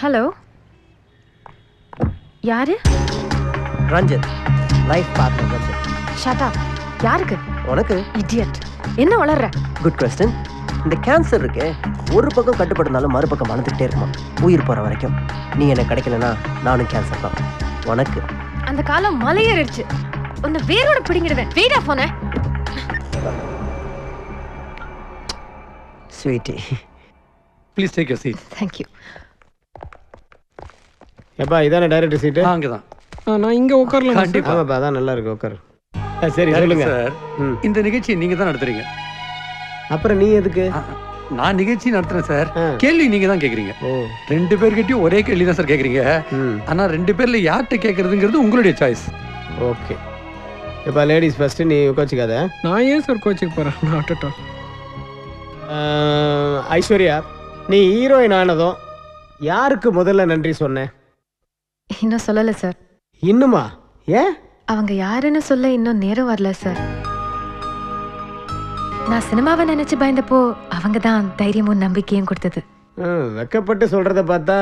Hello, யாரு? Ranjith, life partner Ranjith. Shut up. யாருக்கு? உனக்கு. இடியட். என்ன வளர்ற? Good question. இந்த கேன்சர் இருக்கே, ஒரு பக்கம் கட்டுப்படுனாலும் மறுபக்கம் வளர்ந்துக்கிட்டே இருக்குமா, உயிர் போகிற வரைக்கும். நீ எனக்கு கிடைக்கலனா நானும் கேன்சர் தான். உனக்கு அந்த காலம் மலையேறிடுச்சு. உன்னை வேரோட பிடிங்கிடுவேன். வெயிடா போன. Sweetie, please take your seat. Thank you. எப்பா இதானே டைரக்டர் சீட்டு? அங்கே தான். நான் இங்கே உட்காரலாம். கண்டிப்பா. ஆமாப்பா, அதான் நல்லா இருக்கு, உட்காரு. சரி சொல்லுங்க சார். இந்த நிகழ்ச்சியை நீங்க தான் நடத்துறீங்க. அப்புறம் நீ எதுக்கு? நான் நிகழ்ச்சி நடத்துறேன் சார். கேள்வி நீங்க தான் கேக்குறீங்க. ஓ, 2 பேர்கிட்டயும் ஒரே கேள்வி தான் சார் கேக்குறீங்க. ஆனா 2 பேர்ல யார்கிட்ட கேக்குறதுங்கிறது உங்களுடைய சாய்ஸ். ஓகே. எப்பா லேடிஸ் ஃபர்ஸ்ட், நீ கோச்சிக்காத. நான் ஏன் சார் கோச்சிக்கு போகிறேன்? Not at all. ஐஸ்வர்யா, நீ ஹீரோயின் ஆனதும் யாருக்கு முதல்ல நன்றி சொன்னேன்? இன்னும் சொல்லல சார். இன்னுமா? ஏன்? அவங்க யாருன்னு சொல்ல இன்னும் நேரம் வரல சார். நான் சினிமாவை நினைச்சு பயந்தப்போ அவங்க தான் தைரியமும் நம்பிக்கையும் கொடுத்தது. வெக்கப்பட்டு சொல்றத பார்த்தா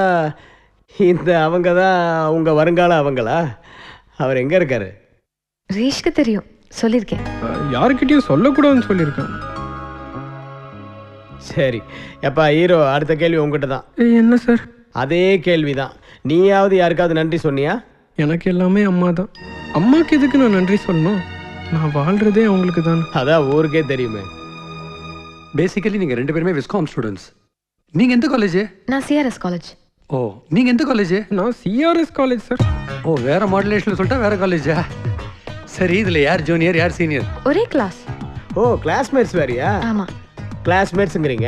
இந்த அவங்க தான் உங்க வருங்கால அவங்களா? அவர் எங்க இருக்காரு? ரேஷ்க்கு தெரியும், சொல்லியிருக்கேன். யாருக்கிட்டையும் சொல்லக்கூடாதுன்னு சொல்லியிருக்கேன். சரி எப்பா ஹீரோ, அடுத்த கேள்வி உங்ககிட்ட தான். என்ன சார்? அதே கேள்விதான். நீயாவது யாருக்காவது நன்றி சொன்னியா? எனக்கு எல்லாமே அம்மா தான். அம்மாக்கு எதுக்கு நான் நன்றி சொல்லணும்? நான் வாழ்றதே அவங்களுக்கு தான். அதான் ஊருக்கே தெரியுமே. பேசிக்கலி நீங்க 2 பேருமே விஸ்காம் ஸ்டூடெண்ட்ஸ். நீங்க எந்த காலேஜ்? நான் சிஆர்எஸ் காலேஜ். ஓ, நீங்க எந்த காலேஜ்? நான் சிஆர்எஸ் காலேஜ் சார். ஓ, வேற மாடுலேஷன்ல சொல்லிட்டா வேற காலேஜா? சரி, இதுல யார் ஜூனியர் யார் சீனியர்? ஒரே கிளாஸ். ஓ, கிளாஸ்மேட்ஸ் வேறியா? ஆமா. கிளாஸ்மேட்ஸுங்கிறீங்க,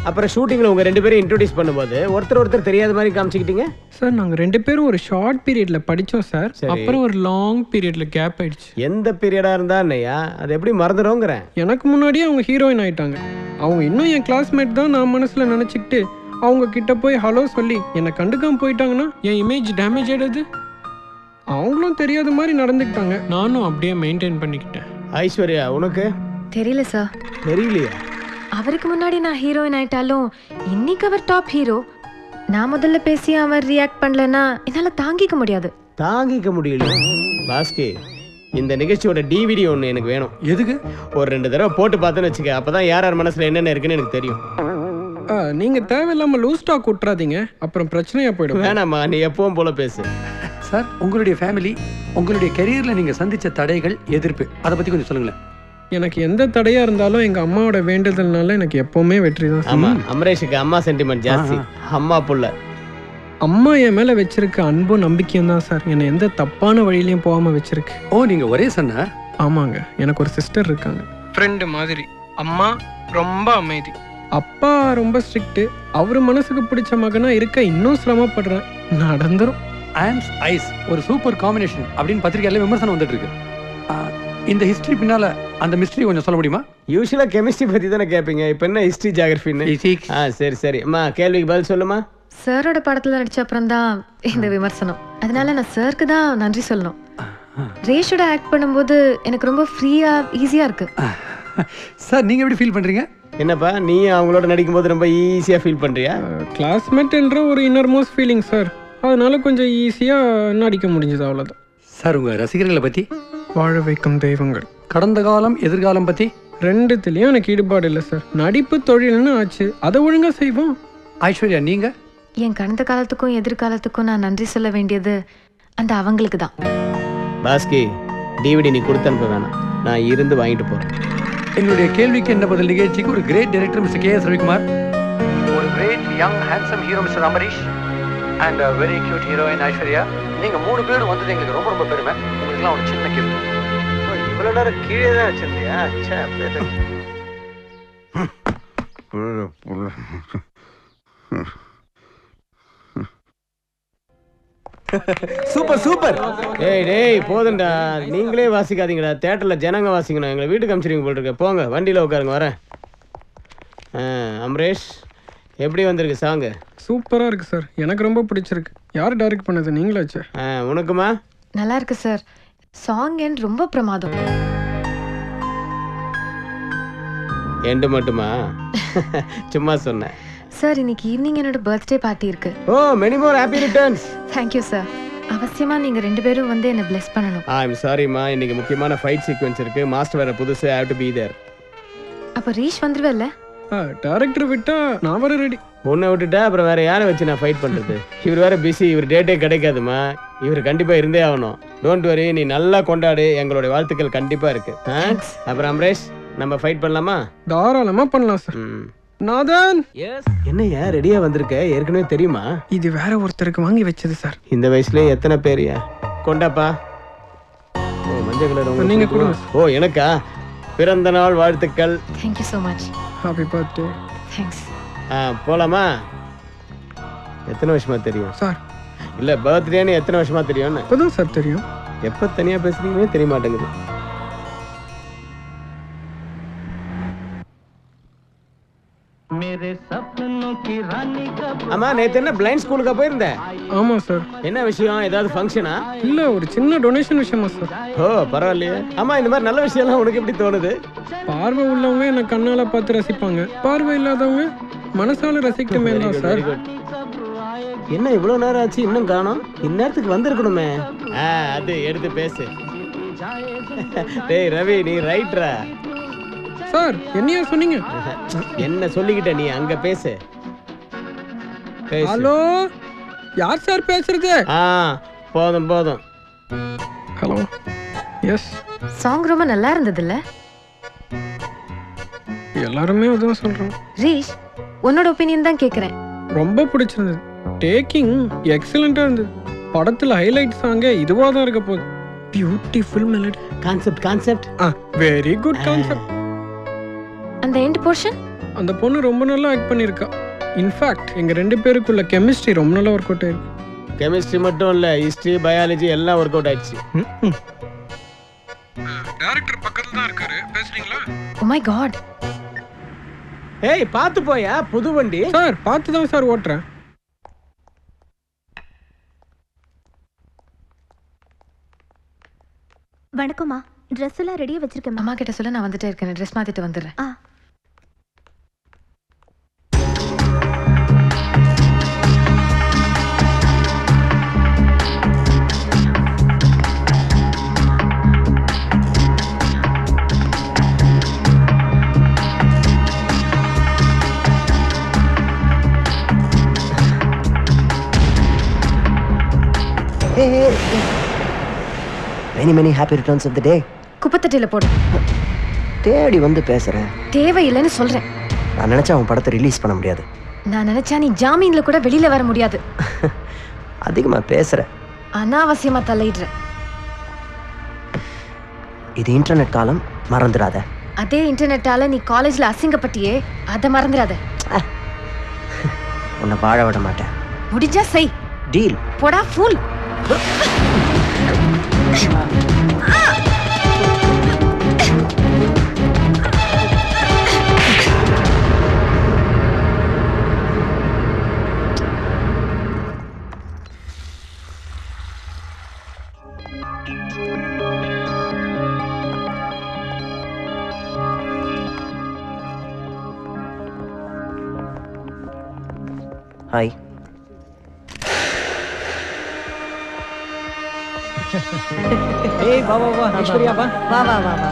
அப்புறம் ஷூட்டிங்கில் உங்கள் 2 பேரும் இன்ட்ரோடியூஸ் பண்ணும்போது ஒருத்தர் தெரியாத மாதிரி காமிச்சிக்கிட்டீங்க. சார் நாங்கள் 2 பேரும் ஒரு ஷார்ட் பீரியட்ல படித்தோம் சார். அப்புறம் ஒரு லாங் பீரியட்ல கேப் ஆயிடுச்சு. எந்த பீரியடாக இருந்தா என்னையா, அது எப்படி மறந்துடும்ங்கிறேன். எனக்கு முன்னாடியே அவங்க ஹீரோயின் ஆயிட்டாங்க. அவங்க இன்னும் என் கிளாஸ்மேட் தான் நான் மனசில் நினச்சிக்கிட்டு அவங்க கிட்ட போய் ஹலோ சொல்லி என்னை கண்டுக்காம போயிட்டாங்கன்னா என் இமேஜ் டேமேஜ் ஆயிடுது. அவங்களும் தெரியாத மாதிரி நடந்துக்கிட்டாங்க, நானும் அப்படியே மெயின்டைன் பண்ணிக்கிட்டேன். ஐஸ்வர்யா, உனக்கு தெரியல சார். தெரியலையா? அவருக்கு முன்னாடி நான் ஹீரோயின் ஆயிட்டாலும் இன்னைக்கு அவர் டாப் ஹீரோ. நான் முதல்ல பேசி அவர் ரியாக்ட் பண்ணலன்னா என்னால தாங்கிக்க முடியாது. தாங்கிக்க முடியல. பாஸ்கி, இந்த நிகழ்ச்சியோட டிவிடி ஒன்று எனக்கு வேணும். எதுக்கு? ஒரு 2 தடவை போட்டு பார்த்தேன்னு வச்சுக்க, அப்பதான் யார் மனசுல என்னென்ன இருக்குன்னு எனக்கு தெரியும். நீங்க தேவையில்லாம லூஸ் ஸ்டாக் விட்டுறாதீங்க, அப்புறம் பிரச்சனையா போயிடும். வேணாமா, நீ எப்பவும் போல பேசு. சார், உங்களுடைய ஃபேமிலி, உங்களுடைய கெரியர்ல நீங்க சந்திச்ச தடைகள், எதிர்ப்பு, அதை பத்தி கொஞ்சம் சொல்லுங்களேன். எனக்கு எந்த தடையா இருந்தாலும் எங்க அம்மாவோட வேண்டுதல்னால எனக்கு எப்பவுமே வெற்றி தான். ஆமா, அமரேஷுக்கு அம்மா சென்டிமெண்ட் ஜாஸ்தி. அம்மா புள்ள. அம்மா என் மேல வச்சிருக்க அன்பும் நம்பிக்கையும் தான் சார் என்னை எந்த தப்பான வழியிலையும் போகாம வச்சிருக்கு. ஓ, நீங்க ஒரே சொன்ன? ஆமாங்க, எனக்கு ஒரு சிஸ்டர் இருக்காங்க, ஃப்ரெண்டு மாதிரி. அம்மா ரொம்ப அமைதி, அப்பா ரொம்ப ஸ்ட்ரிக்ட். அவரு மனசுக்கு பிடிச்ச மகனா இருக்க இன்னும் சிரமப்படுறேன். நடந்துரும். ஆம்ஸ் ஐஸ் ஒரு சூப்பர் காம்பினேஷன் அப்படின்னு பத்திரிகையில விமர்சனம் வந்துட்டு இருக்கு. இந்த ஹிஸ்டரி பின்னால அந்த மிஸ்ட்ரி கொஞ்சம் சொல்ல முடியுமா? யூஸ்வலா கெமிஸ்ட்ரி பத்தி தானே கேட்பீங்க, இப்போ என்ன ஹிஸ்டரி ஜியோகிராஃபின்னு? சரி அம்மா, கேள்விக்கு பதில் சொல்லுமா. சாரோட படத்துல நடிச்ச அப்புறம் தான் இந்த விமர்சனம். அதனால நான் சாருக்கு தான் நன்றி சொல்லணும். ரேஷோட ஆக்ட் பண்ணும்போது எனக்கு ரொம்ப ஃப்ரீயா ஈஸியா இருக்கு. சார், நீங்க எப்படி ஃபீல் பண்றீங்க? என்னப்பா, நீ அவங்களோட நடிக்கும்போது ரொம்ப ஈஸியா ஃபீல் பண்றியா? கிளாஸ்மேட் என்ற ஒரு இன்னர்மோஸ்ட் ஃபீலிங் சார், அதனால கொஞ்சம் ஈஸியா நடிக்க முடிஞ்சது, அவ்வளவுதான். சார், உங்க ரசிகர்களை பத்தி? வாழ வைக்கும் தெய்வங்கள். கடந்த காலம் எதிர்காலம் பத்தி? 2த்துலயும் எனக்கு ஈடுபாடு இல்லை சார். நடிப்பு தொழில்னு ஆச்சு, அதை ஒழுங்கா செய்வோம். ஐஸ்வர்யா, நீங்க? என் கடந்த காலத்துக்கும் எதிர்காலத்துக்கும் நான் நன்றி சொல்ல வேண்டியது அந்த அவங்களுக்கு தான். பாஸ்கி, டிவிடி நீ கொடுத்து அனுப்ப வேணாம், நான் இருந்து வாங்கிட்டு போறேன். என்னுடைய கேள்விக்கு என்ன பதில் நிகழ்ச்சிக்கு ஒரு great director mister K S. Ravikumar, ஒரு great young handsome hero mister Amareesh and very cute heroine Aishwarya. நீங்க 3 பேரும் வந்தது எங்களுக்கு ரொம்ப ரொம்ப பெருமை. உங்களுக்குலாம் ஒரு சின்ன கிஃப்ட். இவ்வளவு நேரம் கீழே தான் வச்சிருந்தியா? Super super. டேய் போதும்டா, நீங்களே வாசிக்காதீங்கடா, தியேட்டர்ல ஜனங்க வாசிக்கணும். எங்களை வீட்டுக்கு அனுப்பிச்சிருங்க போல் இருக்கு. போங்க, வண்டியில் உட்காருங்க, வரேன். அமரேஷ், எப்படி வந்திருக்கு சாங்கு? சூப்பரா இருக்கு சார், எனக்கு ரொம்ப பிடிச்சிருக்கு. யார் டைரக்ட் பண்ணது? நீங்களாச்சு? உனக்குமா? நல்லா இருக்கு சார். சாங் என் ரொம்ப பிரமாதம். எண்டு மட்டுமா? சும்மா சொன்னேன். சார் இன்னைக்கு ஈவினிங் என்னோட பர்த்டே பார்ட்டி இருக்கு. ஓ many more happy returns. Thank you sir. அவசியமா நீங்க 2 பேரும் வந்து என்ன bless பண்ணணும். ஐ அம் சாரிமா, இன்னைக்கு முக்கியமான ஃபைட் சீக்வென்ஸ் இருக்கு. மாஸ்டர் வேற புதுசு, ஐ ஹேவ் டு பீ தேர். அப்ப ரீஷ் வந்துருவல்ல? டேரக்டர் விட்டா நான் வர ரெடி. உன்னை விட்டுட்டா அப்புறம் வேற யாரை வச்சு நான் ஃபைட் பண்றது? இவர் வேற பிஸி, இவர் டேட்டே கிடைக்காதுமா. இவர் கண்டிப்பா இருந்தே ஆகணும். டோன்ட் வரி, நீ நல்லா கொண்டாடு. எங்களுடைய வாழ்த்துக்கள் கண்டிப்பா இருக்கு. அப்புறம் அம்ரேஷ், நம்ம ஃபைட் பண்ணலாமா? தாராளமா பண்ணலாம் சார். நாதன், என்னையா ரெடியா வந்திருக்க? ஏற்கனவே தெரியுமா? இது வேற ஒருத்தருக்கு வாங்கி வச்சது சார். இந்த வயசுல எத்தனை பேரியா? கொண்டாப்பா. ஓ மஞ்சள் கலர். நீங்க கொடுங்க. ஓ எனக்கா? பிறந்த நாள் வாழ்த்துக்கள். Thank you so much. Happy birthday. Thanks. போலாமா? எத்தனை வருஷமா தெரியும் சார்? இல்ல பர்த்டேன்னு எத்தனை வருஷமா தெரியும்னு? இப்பதான் சார் தெரியும். எப்ப தனியா பேசுறீங்கன்னே தெரிய மாட்டேங்குது. ஆமா, நேத்து என்ன பிளைண்ட் ஸ்கூலுக்கு போயிருந்த? ஆமா சார். என்ன விஷயம்? ஏதாவது ஃபங்க்ஷனா? இல்ல, ஒரு சின்ன டொனேஷன் விஷயமா சார். ஓ பரவாயில்லையே. ஆமா, இந்த மாதிரி நல்ல விஷயம்லாம் உனக்கு எப்படி தோணுது? பார்வை உள்ளவங்க என்ன கண்ணால பார்த்து ரசிப்பாங்க, பார்வை இல்லாதவங்க மனசால ரசிக்கட்டுமே தான் சார். என்ன இவ்வளவு நேரம் ஆச்சு இன்னும் காணோம்? இந்நேரத்துக்கு வந்திருக்கணுமே. அது எடுத்து பேசு. டேய் ரவி, நீ ரைட்ரா சார். என்னையா சொன்னீங்க? என்ன சொல்லிக்கிட்ட நீ? அங்க பேசு. ஹலோ, யார் சார் பேசுறது? போதும் போதும். ஹலோ. எஸ். சாங் ரொம்ப நல்லா இருந்ததுல்ல? எல்லாருமே அதான் சொல்றாங்க. ரீஷ், உன்னோட ஒப்பீனியன் தான் கேக்குறேன். ரொம்ப பிடிச்சிருந்தது. டேக்கிங் எக்ஸலண்டா இருந்தது. படத்துல ஹைலைட் சாங்கே இதுவா தான் இருக்க போகுது. Beautiful melody. Concept very good concept. அந்த எண்ட் போர்ஷன்? அந்த பொண்ணு ரொம்ப நல்லா ஆக்ட் பண்ணிருக்கா. இன்ஃபேக்ட் எங்க 2 பேருக்குள்ள கெமிஸ்ட்ரி ரொம்ப நல்லா ஒர்க் அவுட் ஆயிருக்கு. கெமிஸ்ட்ரி மட்டும் இல்ல, ஹிஸ்டரி, பயாலஜி எல்லாம் ஒர்க் அவுட் ஆயிடுச்சு. டைரக்டர் பக்கத்துல தான் இருக்காரு, பேசுறீங்களா? Oh my god. ஏய் பாத்து போயா, புது வண்டி. சார் பார்த்து தான் சார் ஓட்டுறேன். வணக்கம்மா, ட்ரெஸ் எல்லாம் ரெடியா வச்சிருக்கேன். அம்மா கிட்ட சொல்ல நான் வந்துட்டே இருக்கேன். ட்ரெஸ் மாத்திட்டு வந்துடுறேன். many happy returns of the day. குப்பத்தட்டில போடு. தேடி வந்து பேசுறேன். தேவையில்லைன்னு சொல்றேன். நான் நினைச்சா அவன் படத்தை ரிலீஸ் பண்ண முடியாது. நான் நினைச்சா நீ ஜாமீன்ல கூட வெளியில வர முடியாது. அதிகமா பேசுற. அனாவசியமா தலையிடுற. இது இன்டர்நெட் காலம், மறந்துடாத. அதே இன்டர்நெட்டால நீ காலேஜ்ல அசிங்கப்பட்டியே, அதை மறந்துடாத. உன்னை வாழ விட மாட்டேன். முடிஞ்சா செய். டீல். போடா ஃபூல். ஹாய். ஏய் வா வா வா ஐஸ்வர்யா வா வா வா வா வா.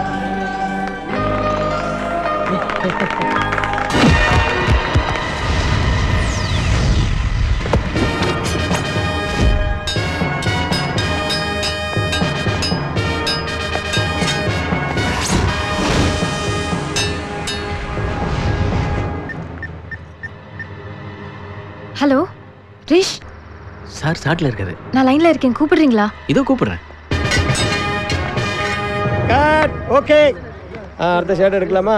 ஹலோ ரீஷ். சார் சாட்ல இருக்காரு. நான் லைன்ல இருக்கேன், கூப்பிடுறீங்களா? இதோ கூப்பிடுறேன். கட். ஓகே, அடுத்த ஷாட் எடுக்கலாமா?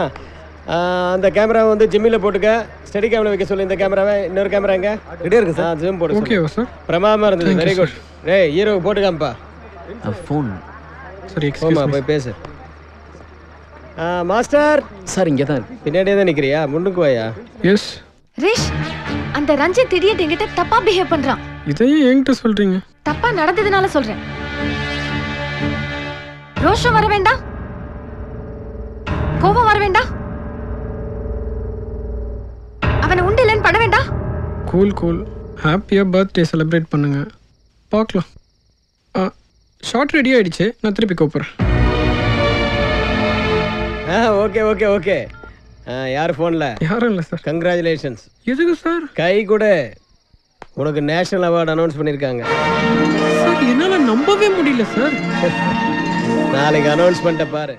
அந்த கேமரா வந்து ஜிம்மில போட்டுக்க. ஸ்டடி கேமரா வைக்க சொல்லு. இந்த கேமராவை இன்னொரு கேமரா எங்க ரெடியா இருக்கு சார்? ஜூம் போடு. Okay sir. பிரமாதமா இருந்தது. Very good. டேய் ஹீரோ போட்டு காம்பா. ஃபோன். சரி எக்ஸ்கியூஸ் போமா மீ. போய் பேசு. மாஸ்டர். சார் இங்க தான் இருக்கு. பின்னாடியே தான் நிக்கிறியா? முன்னுக்கு வாயா. எஸ். ரீஷ், அந்த ரஞ்சித் இடியட் என்கிட்ட தப்பா பிஹேவ் பண்றான். இதையும் என்கிட்ட சொல்றீங்க? தப்பா நடந்ததுனால சொல்றேன். ரோஷம் வர வேண்டாம், கோபம் வர வேண்டாம், அவனை உண்டு இல்லைன்னு பண்ண வேண்டாம். கூல் கூல் ஹாப்பியாக பர்த்டே செலிப்ரேட் பண்ணுங்க பார்க்கலாம். ஷார்ட் ரெடி ஆயிடுச்சு, நான் திருப்பி கூப்பிட்றேன். Okay okay okay. யார் ஃபோனில்? யாரும் இல்லை சார். கங்க்ராச்சுலேஷன்ஸ். எதுக்கு சார்? கை கூட உனக்கு நேஷனல் அவார்டு அனௌன்ஸ் பண்ணியிருக்காங்க. சார் என்னால் நம்பவே முடியல சார். நாளைக்கு அனௌன்ஸ்மெண்ட்டை பாரு.